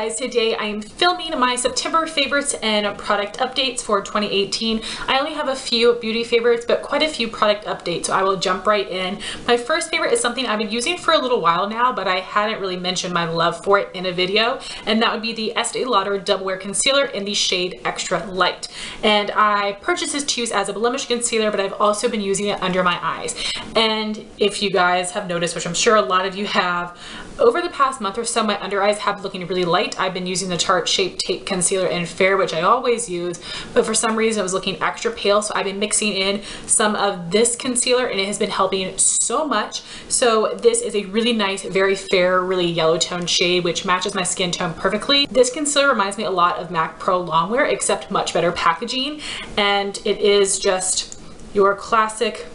guys, today I am filming my September favorites and product updates for 2018. I only have a few beauty favorites, but quite a few product updates, so I will jump right in. My first favorite is something I've been using for a little while now, but I hadn't really mentioned my love for it in a video, and that would be the Estee Lauder Double Wear Concealer in the shade Extra Light. And I purchased this to use as a blemish concealer, but I've also been using it under my eyes. And if you guys have noticed, which I'm sure a lot of you have, over the past month or so, my under eyes have been looking really light. I've been using the Tarte Shape Tape Concealer in Fair, which I always use, but for some reason it was looking extra pale, so I've been mixing in some of this concealer and it has been helping so much. So this is a really nice, very fair, really yellow tone shade, which matches my skin tone perfectly. This concealer reminds me a lot of MAC Pro Longwear, except much better packaging, and it is just your classic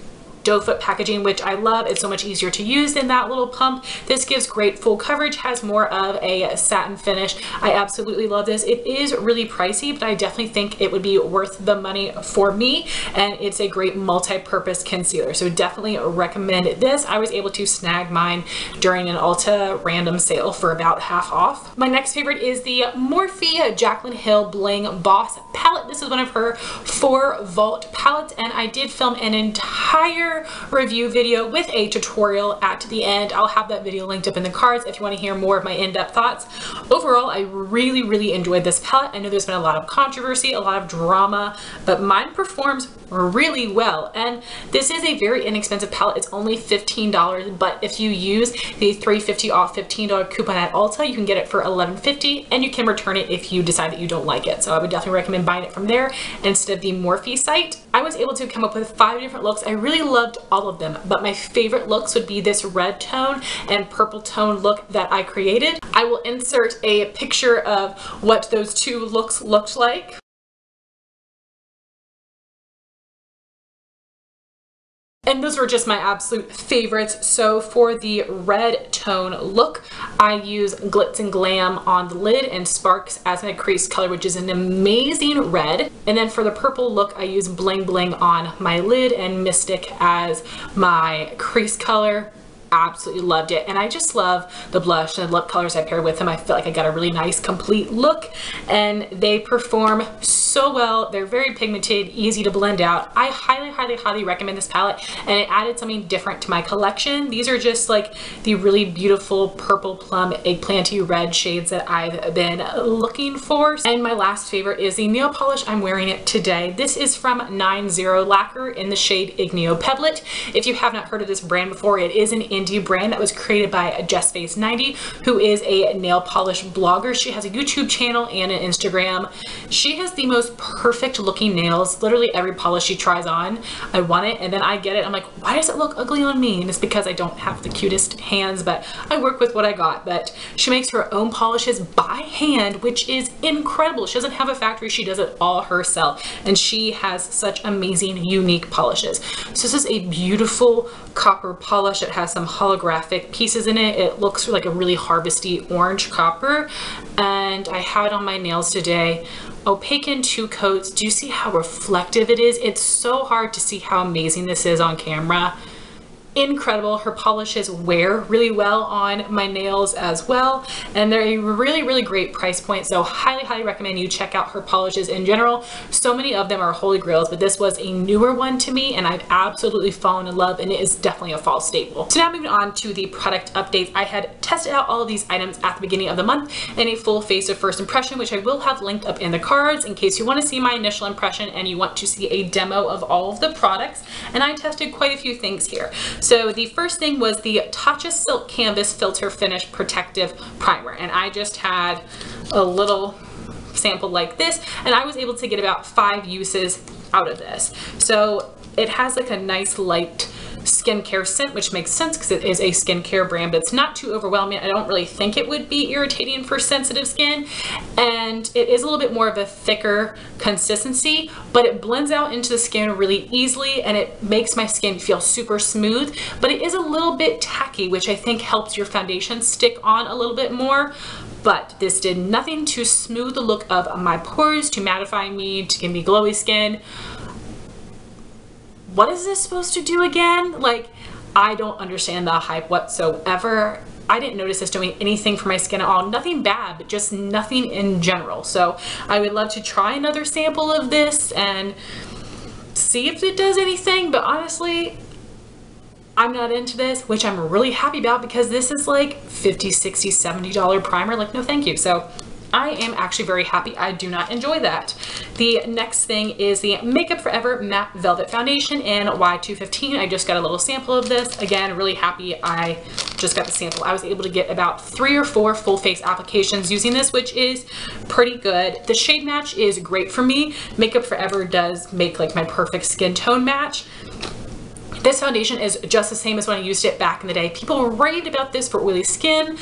doe foot packaging, which I love. It's so much easier to use than that little pump. This gives great full coverage, has more of a satin finish. I absolutely love this. It is really pricey, but I definitely think it would be worth the money for me, and it's a great multi-purpose concealer, so definitely recommend this. I was able to snag mine during an Ulta random sale for about half off. My next favorite is the Morphe Jaclyn Hill Bling Boss palette. This is one of her 4 Vault palettes, and I did film an entire review video with a tutorial at the end. I'll have that video linked up in the cards if you want to hear more of my in-depth thoughts. Overall, I really enjoyed this palette. I know there's been a lot of controversy, a lot of drama, but mine performs really well. And this is a very inexpensive palette. It's only $15, but if you use the $3.50 off $15 coupon at Ulta, you can get it for $11.50, and you can return it if you decide that you don't like it. So I would definitely recommend buying it from there instead of the Morphe site. I was able to come up with 5 different looks. I really loved all of them, but my favorite looks would be this red tone and purple tone look that I created. I will insert a picture of what those 2 looks looked like. And those were just my absolute favorites. So for the red tone look, I use Glitz and Glam on the lid and Sparks as my crease color, which is an amazing red. And then for the purple look, I use Bling Bling on my lid and Mystic as my crease color. Absolutely loved it, and I just love the blush and the lip colors I paired with them. I feel like I got a really nice complete look, and they perform so well. They're very pigmented, easy to blend out. I highly recommend this palette, and it added something different to my collection. These are just like the really beautiful purple plum eggplanty red shades that I've been looking for. And my last favorite is the nail polish. I'm wearing it today. This is from 90 Lacquer in the shade Igneo Pebblit. If you have not heard of this brand before, it is an indie brand that was created by JessFace90, who is a nail polish blogger. She has a YouTube channel and an Instagram. She has the most perfect looking nails. Literally every polish she tries on, I want it, and then I get it. I'm like, why does it look ugly on me? And it's because I don't have the cutest hands, but I work with what I got. But she makes her own polishes by hand, which is incredible. She doesn't have a factory. She does it all herself, and she has such amazing, unique polishes. So this is a beautiful copper polish. It has some holographic pieces in it. It looks like a really harvesty orange copper, and I have it on my nails today. Opaque in 2 coats. Do you see how reflective it is? It's so hard to see how amazing this is on camera. Incredible. Her polishes wear really well on my nails as well, and they're a really great price point, so highly recommend you check out her polishes in general. So many of them are holy grails, but this was a newer one to me, and I've absolutely fallen in love, and it is definitely a fall staple. So now moving on to the product updates. I had tested out all of these items at the beginning of the month in a full face of first impression, which I will have linked up in the cards in case you want to see my initial impression and you want to see a demo of all of the products. And I tested quite a few things here. So the first thing was the Tatcha Silk Canvas Filter Finish Protective Primer, and I just had a little sample like this, and I was able to get about 5 uses out of this. So it has like a nice light skincare scent, which makes sense because it is a skincare brand, but it's not too overwhelming. I don't really think it would be irritating for sensitive skin, and it is a little bit more of a thicker consistency, but it blends out into the skin really easily, and it makes my skin feel super smooth, but it is a little bit tacky, which I think helps your foundation stick on a little bit more. But this did nothing to smooth the look of my pores, to mattify me, to give me glowy skin. What is this supposed to do again? Like, I don't understand the hype whatsoever. I didn't notice this doing anything for my skin at all. Nothing bad, but just nothing in general. So I would love to try another sample of this and see if it does anything, but honestly, I'm not into this, which I'm really happy about because this is like $50, $60, $70 primer. Like, no thank you. So I am actually very happy I do not enjoy that. The next thing is the MakeUpForEver Matte Velvet Foundation in Y215. I just got a little sample of this. Again, really happy I just got the sample. I was able to get about 3 or 4 full face applications using this, which is pretty good. The shade match is great for me. MakeUpForEver does make like my perfect skin tone match. This foundation is just the same as when I used it back in the day. People raved about this for oily skin,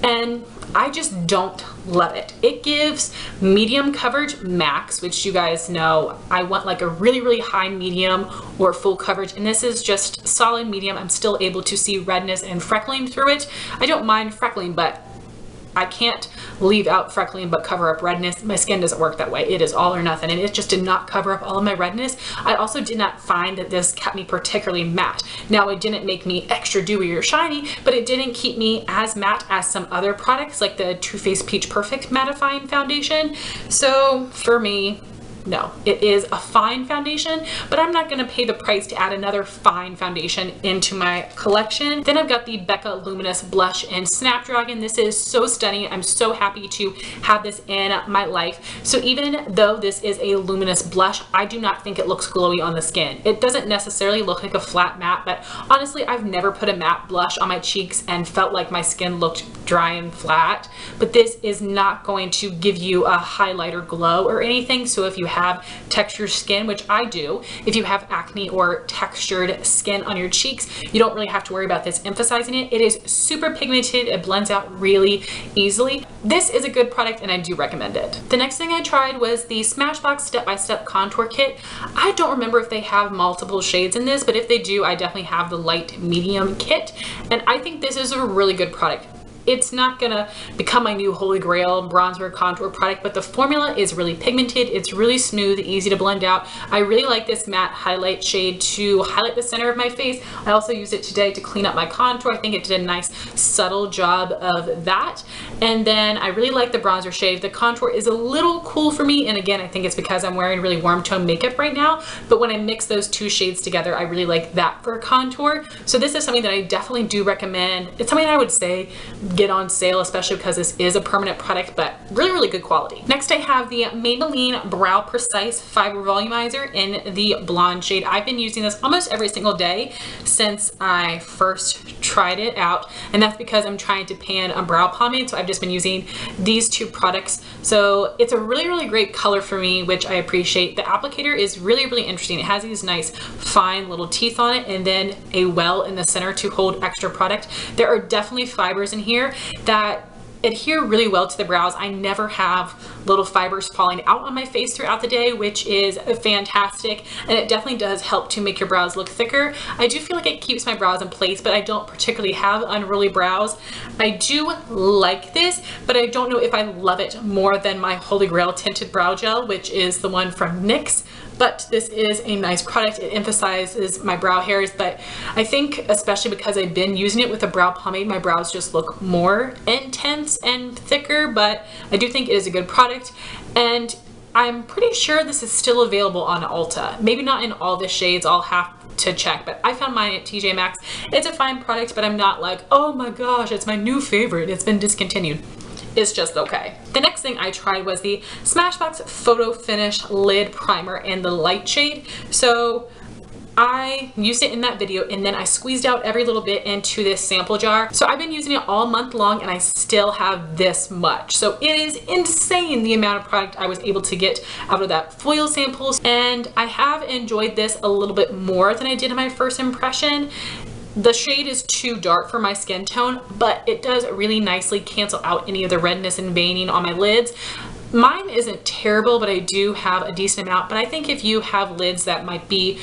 and I just don't love it. It gives medium coverage max, which you guys know I want like a really, really high medium or full coverage, and this is just solid medium. I'm still able to see redness and freckling through it. I don't mind freckling, but I can't leave out freckling but cover up redness. My skin doesn't work that way. It is all or nothing, and it just did not cover up all of my redness. I also did not find that this kept me particularly matte. Now, it didn't make me extra dewy or shiny, but it didn't keep me as matte as some other products like the Too Faced Peach Perfect Mattifying Foundation. So for me, no, it is a fine foundation, but I'm not going to pay the price to add another fine foundation into my collection. Then I've got the Becca Luminous Blush in Snapdragon. This is so stunning. I'm so happy to have this in my life. So even though this is a luminous blush, I do not think it looks glowy on the skin. It doesn't necessarily look like a flat matte, but honestly, I've never put a matte blush on my cheeks and felt like my skin looked dry and flat. But this is not going to give you a highlighter glow or anything. So if you have textured skin, which I do, if you have acne or textured skin on your cheeks, you don't really have to worry about this emphasizing it. It is super pigmented. It blends out really easily. This is a good product and I do recommend it. The next thing I tried was the Smashbox Step-by-Step Contour Kit. I don't remember if they have multiple shades in this, but if they do, I definitely have the light medium kit, and I think this is a really good product. It's not gonna become my new holy grail bronzer contour product, but the formula is really pigmented. It's really smooth, easy to blend out. I really like this matte highlight shade to highlight the center of my face. I also used it today to clean up my contour. I think it did a nice subtle job of that. And then I really like the bronzer shade. The contour is a little cool for me, and again, I think it's because I'm wearing really warm tone makeup right now, but when I mix those two shades together, I really like that for a contour. So this is something that I definitely do recommend. It's something I would say get on sale, especially because this is a permanent product, but really, really good quality. Next, I have the Maybelline Brow Precise Fiber Volumizer in the blonde shade. I've been using this almost every single day since I first tried it out, and that's because I'm trying to pan a brow pomade, so I've just been using these two products. So it's a really, really great color for me, which I appreciate. The applicator is really, really interesting. It has these nice fine little teeth on it and then a well in the center to hold extra product. There are definitely fibers in here that adhere really well to the brows. I never have little fibers falling out on my face throughout the day, which is fantastic, and it definitely does help to make your brows look thicker. I do feel like it keeps my brows in place, but I don't particularly have unruly brows. I do like this, but I don't know if I love it more than my Holy Grail Tinted Brow Gel, which is the one from NYX. But this is a nice product. It emphasizes my brow hairs, but I think especially because I've been using it with a brow pomade, my brows just look more intense and thicker, but I do think it is a good product, and I'm pretty sure this is still available on Ulta. Maybe not in all the shades, I'll have to check, but I found mine at TJ Maxx. It's a fine product, but I'm not like, oh my gosh, it's my new favorite. It's been discontinued. It's just okay. The next thing I tried was the Smashbox Photo Finish Lid Primer in the light shade. So I used it in that video, and then I squeezed out every little bit into this sample jar. So I've been using it all month long, and I still have this much. So it is insane the amount of product I was able to get out of that foil samples, and I have enjoyed this a little bit more than I did in my first impression. The shade is too dark for my skin tone, but it does really nicely cancel out any of the redness and veining on my lids. Mine isn't terrible, but I do have a decent amount. But I think if you have lids that might be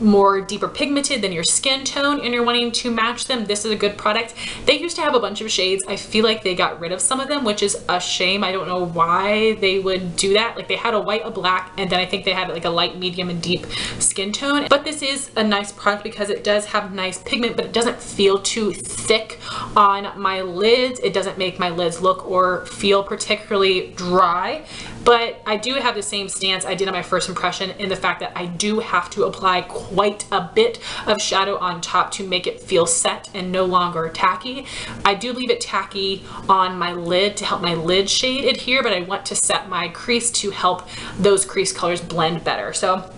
more deeper pigmented than your skin tone and you're wanting to match them, this is a good product. They used to have a bunch of shades. I feel like they got rid of some of them, which is a shame. I don't know why they would do that. Like they had a white, a black, and then I think they had like a light, medium, and deep skin tone. But this is a nice product because it does have nice pigment, but it doesn't feel too thick on my lids. It doesn't make my lids look or feel particularly dry. But I do have the same stance I did on my first impression in the fact that I do have to apply quite a bit of shadow on top to make it feel set and no longer tacky. I do leave it tacky on my lid to help my lid shade adhere, but I want to set my crease to help those crease colors blend better. So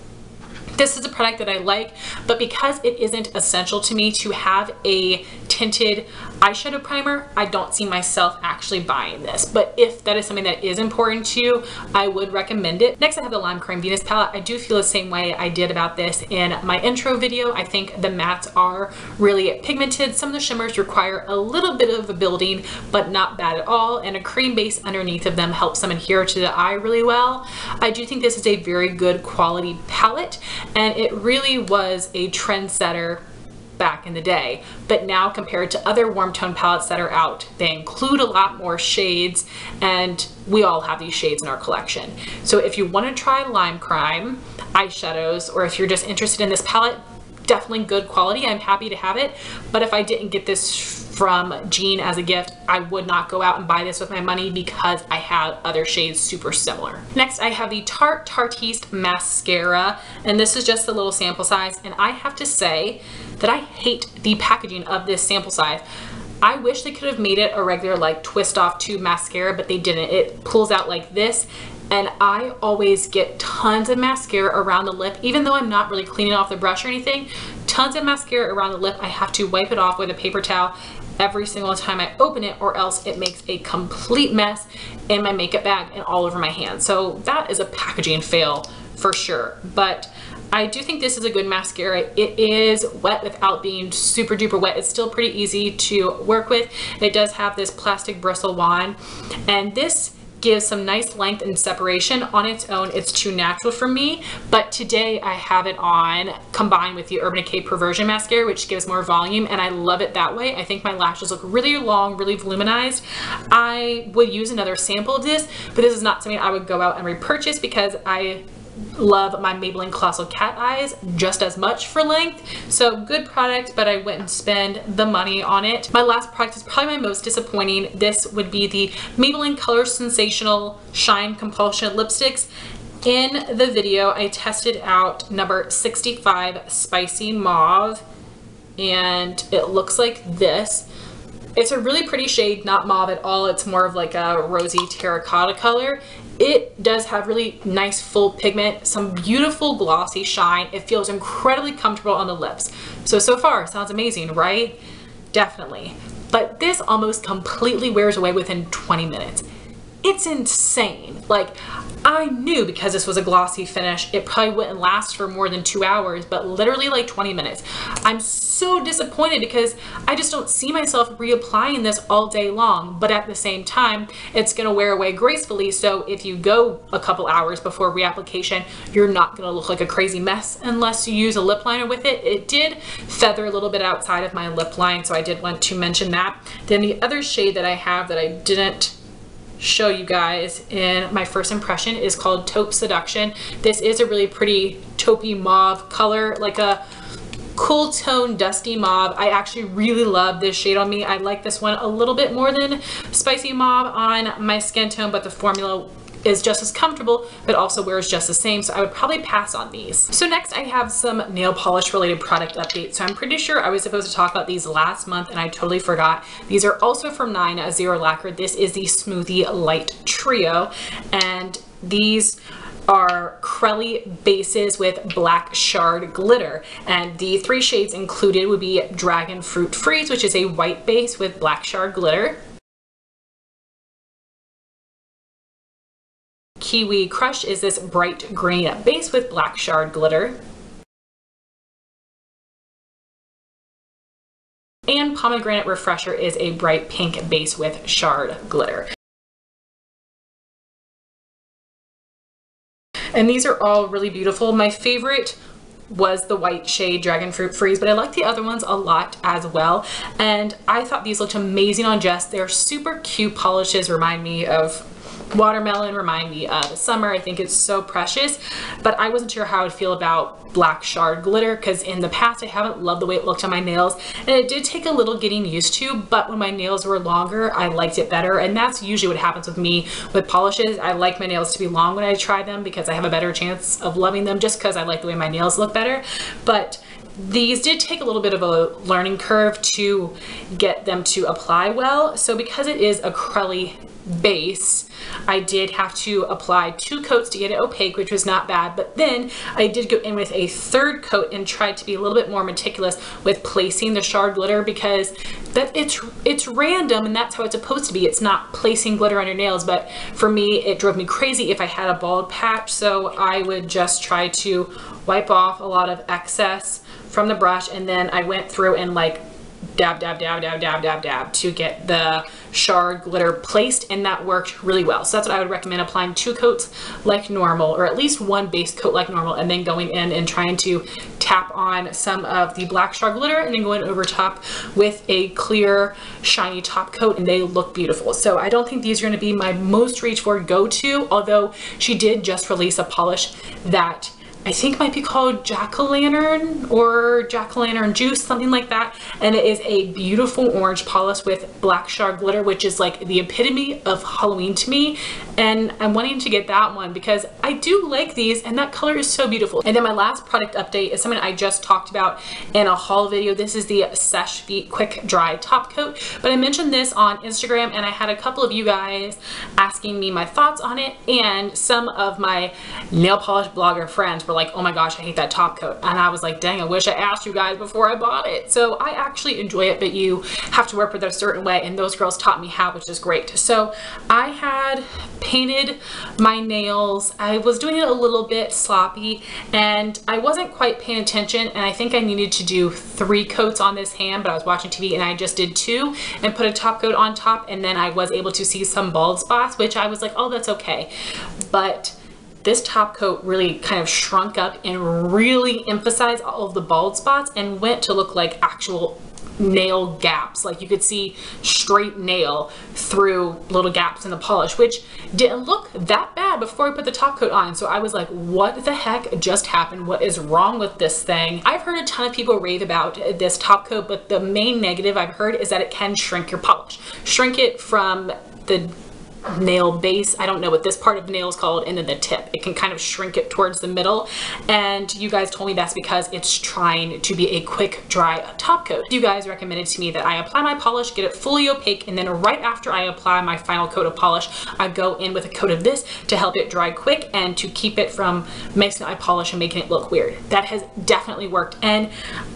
this is a product that I like, but because it isn't essential to me to have a tinted eyeshadow primer, I don't see myself actually buying this. But if that is something that is important to you, I would recommend it. Next, I have the Lime Creme Venus palette. I do feel the same way I did about this in my intro video. I think the mattes are really pigmented. Some of the shimmers require a little bit of a building, but not bad at all. And a cream base underneath of them helps them adhere to the eye really well. I do think this is a very good quality palette, and it really was a trendsetter back in the day, but now compared to other warm tone palettes that are out, they include a lot more shades, and we all have these shades in our collection. So if you want to try Lime Creme eyeshadows, or if you're just interested in this palette, definitely good quality. I'm happy to have it, but if I didn't get this from Jean as a gift, I would not go out and buy this with my money because I have other shades super similar. Next, I have the Tarte Tarteist mascara, and this is just a little sample size, and I have to say that I hate the packaging of this sample size. I wish they could have made it a regular like twist off tube mascara, but they didn't. It pulls out like this, and I always get tons of mascara around the lip, even though I'm not really cleaning off the brush or anything. Tons of mascara around the lip. I have to wipe it off with a paper towel every single time I open it, or else it makes a complete mess in my makeup bag and all over my hands. So that is a packaging fail for sure. But I do think this is a good mascara. It is wet without being super duper wet. It's still pretty easy to work with. It does have this plastic bristle wand, and this gives some nice length and separation on its own. It's too natural for me, but today I have it on combined with the Urban Decay Perversion mascara, which gives more volume, and I love it that way. I think my lashes look really long, really voluminized. I would use another sample of this, but this is not something I would go out and repurchase because I love my Maybelline Colossal Cat Eyes just as much for length. So good product, but I wouldn't spend the money on it. My last product is probably my most disappointing. This would be the Maybelline Color Sensational Shine Compulsion lipsticks. In the video, I tested out number 65 Spicy Mauve, and it looks like this. It's a really pretty shade, not mauve at all. It's more of like a rosy terracotta color. It does have really nice full pigment, some beautiful glossy shine. It feels incredibly comfortable on the lips. So far, sounds amazing, right? Definitely. But this almost completely wears away within 20 minutes. It's insane. Like, I knew because this was a glossy finish, it probably wouldn't last for more than 2 hours, but literally like 20 minutes. I'm so disappointed because I just don't see myself reapplying this all day long, but at the same time, it's gonna wear away gracefully. So if you go a couple hours before reapplication, you're not gonna look like a crazy mess unless you use a lip liner with it. It did feather a little bit outside of my lip line, so I did want to mention that. Then the other shade that I have that I didn't show you guys in my first impression is called Taupe Seduction. This is a really pretty taupey mauve color, like a cool tone dusty mauve. I actually really love this shade on me. I like this one a little bit more than Spicy Mauve on my skin tone, but the formula is just as comfortable, but also wears just the same, so I would probably pass on these. So next I have some nail polish related product updates. So I'm pretty sure I was supposed to talk about these last month and I totally forgot. These are also from 9 Lacquer. This is the Smoothie Light Trio, and these are Crelly bases with black shard glitter, and the 3 shades included would be Dragonfruit Freeze, which is a white base with black shard glitter, Kiwi Crush is this bright green base with black shard glitter, and Pomegranate Refresher is a bright pink base with shard glitter. And these are all really beautiful. My favorite was the white shade Dragonfruit Freeze, but I like the other ones a lot as well. And I thought these looked amazing on Jess. They're super cute polishes, remind me of watermelon, remind me of the summer. I think it's so precious, but I wasn't sure how I would feel about black shard glitter because in the past I haven't loved the way it looked on my nails, and it did take a little getting used to, but when my nails were longer I liked it better, and that's usually what happens with me with polishes. I like my nails to be long when I try them because I have a better chance of loving them just because I like the way my nails look better. But these did take a little bit of a learning curve to get them to apply well. So because it is a crelly base, I did have to apply 2 coats to get it opaque, which was not bad, but then I did go in with a 3rd coat and tried to be a little bit more meticulous with placing the shard glitter because it's random and that's how it's supposed to be. It's not placing glitter on your nails, but for me it drove me crazy if I had a bald patch, so I would just try to wipe off a lot of excess from the brush, and then I went through and like dab, dab, dab, dab, dab, dab, dab to get the shard glitter placed, and that worked really well. So that's what I would recommend, applying 2 coats like normal, or at least 1 base coat like normal, and then going in and trying to tap on some of the black shard glitter and then going over top with a clear shiny top coat, and they look beautiful. So I don't think these are going to be my most reach for go-to, although she did just release a polish that I think might be called Jack-o'-lantern or Jack-o'-lantern juice, something like that. And it is a beautiful orange polish with black shard glitter, which is like the epitome of Halloween to me. And I'm wanting to get that one because I do like these and that color is so beautiful. And then my last product update is something I just talked about in a haul video. This is the Seche Vite Quick Dry Top Coat. But I mentioned this on Instagram and I had a couple of you guys asking me my thoughts on it, and some of my nail polish blogger friends were like, oh my gosh, I hate that top coat. And I was like, dang, I wish I asked you guys before I bought it. So I actually enjoy it, but you have to work with it a certain way, and those girls taught me how, which is great. So I had painted my nails. I was doing it a little bit sloppy and I wasn't quite paying attention, and I think I needed to do 3 coats on this hand, but I was watching TV and I just did 2 and put a top coat on top, and then I was able to see some bald spots, which I was like, oh, that's okay. But this top coat really kind of shrunk up and really emphasized all of the bald spots and went to look like actual nail gaps. Like you could see straight nail through little gaps in the polish, which didn't look that bad before I put the top coat on. So I was like, what the heck just happened? What is wrong with this thing? I've heard a ton of people rave about this top coat, but the main negative I've heard is that it can shrink your polish. Shrink it from the nail base, I don't know what this part of the nail is called, and then the tip. It can kind of shrink it towards the middle, and you guys told me that's because it's trying to be a quick dry top coat. You guys recommended to me that I apply my polish, get it fully opaque, and then right after I apply my final coat of polish, I go in with a coat of this to help it dry quick and to keep it from mixing my polish and making it look weird. That has definitely worked, and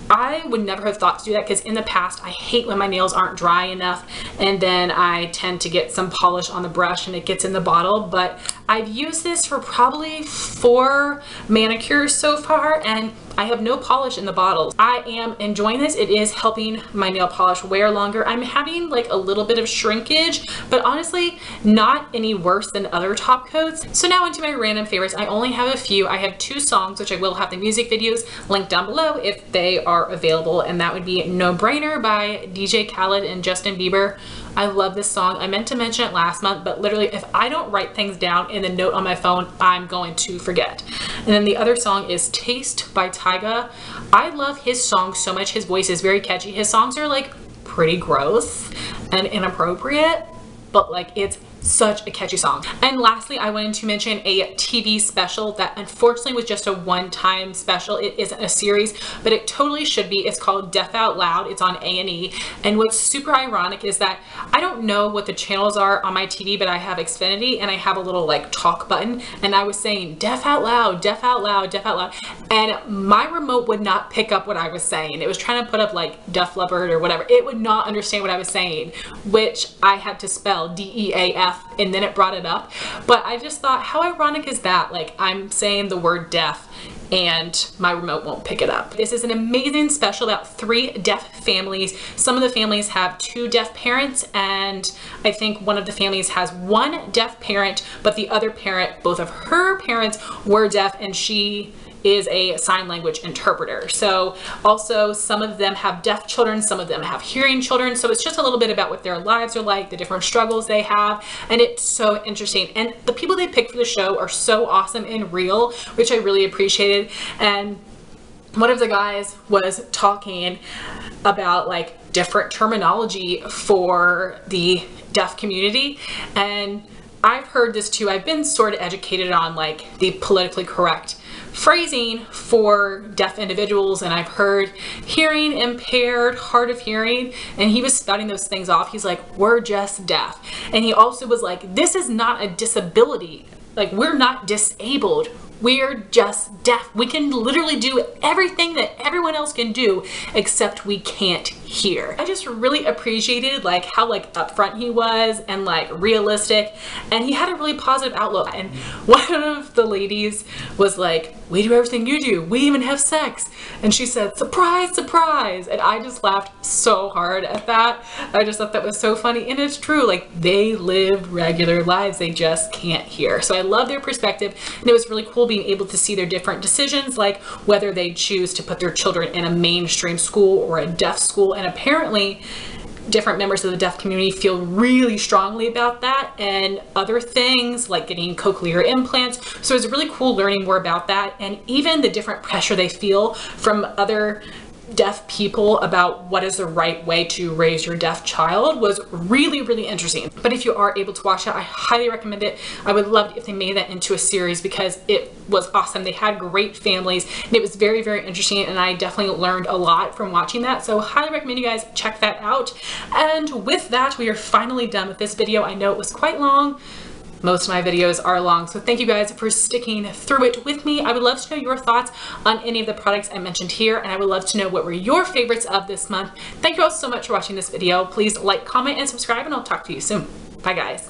I would never have thought to do that because in the past I hate when my nails aren't dry enough and then I tend to get some polish on the brush and it gets in the bottle. But I've used this for probably 4 manicures so far and I have no polish in the bottles. I am enjoying this. It is helping my nail polish wear longer. I'm having like a little bit of shrinkage, but honestly not any worse than other top coats. So now into my random favorites. I only have a few. I have 2 songs, which I will have the music videos linked down below if they are available, and that would be No Brainer by DJ Khaled and Justin Bieber. I love this song. I meant to mention it last month, but literally if I don't write things down in the note on my phone, I'm going to forget. And then the other song is Taste by Tyga. I love his song so much. His voice is very catchy. His songs are like pretty gross and inappropriate, but like it's such a catchy song. And lastly, I wanted to mention a TV special that unfortunately was just a one-time special. It isn't a series, but it totally should be. It's called Deaf Out Loud. It's on A&E. And what's super ironic is that I don't know what the channels are on my TV, but I have Xfinity and I have a little like talk button, and I was saying Deaf Out Loud, Deaf Out Loud, Deaf Out Loud, and my remote would not pick up what I was saying. It was trying to put up like Def Leppard or whatever. It would not understand what I was saying, which I had to spell DEAF, and then it brought it up. But I just thought, how ironic is that? Like I'm saying the word deaf and my remote won't pick it up. This is an amazing special about 3 deaf families. Some of the families have 2 deaf parents, and I think one of the families has 1 deaf parent, but the other parent, both of her parents were deaf, and she is a sign language interpreter. So also some of them have deaf children, some of them have hearing children. So it's just a little bit about what their lives are like, the different struggles they have. And it's so interesting. And the people they pick for the show are so awesome and real, which I really appreciated. And one of the guys was talking about like different terminology for the deaf community, and I've heard this too. I've been sort of educated on like the politically correct phrasing for deaf individuals, and I've heard hearing impaired, hard of hearing, and he was spouting those things off. He's like, we're just deaf. And he also was like, this is not a disability. Like, we're not disabled. We're just deaf. We can literally do everything that everyone else can do, except we can't hear. I just really appreciated like how like upfront he was and like realistic, and he had a really positive outlook. And one of the ladies was like, we do everything you do. We even have sex. And she said, surprise, surprise. And I just laughed so hard at that. I just thought that was so funny. And it's true, like they live regular lives. They just can't hear. So I love their perspective, and it was really cool being able to see their different decisions, like whether they choose to put their children in a mainstream school or a deaf school. And apparently different members of the deaf community feel really strongly about that, and other things like getting cochlear implants. So it's really cool learning more about that, and even the different pressure they feel from other deaf people about what is the right way to raise your deaf child was really, really interesting. But if you are able to watch it, I highly recommend it. I would love it if they made that into a series because it was awesome. They had great families, and it was very, very interesting, and I definitely learned a lot from watching that. So highly recommend you guys check that out. And with that, we are finally done with this video. I know it was quite long. Most of my videos are long, so thank you guys for sticking through it with me. I would love to know your thoughts on any of the products I mentioned here, and I would love to know what were your favorites of this month. Thank you all so much for watching this video. Please like, comment, and subscribe, and I'll talk to you soon. Bye, guys.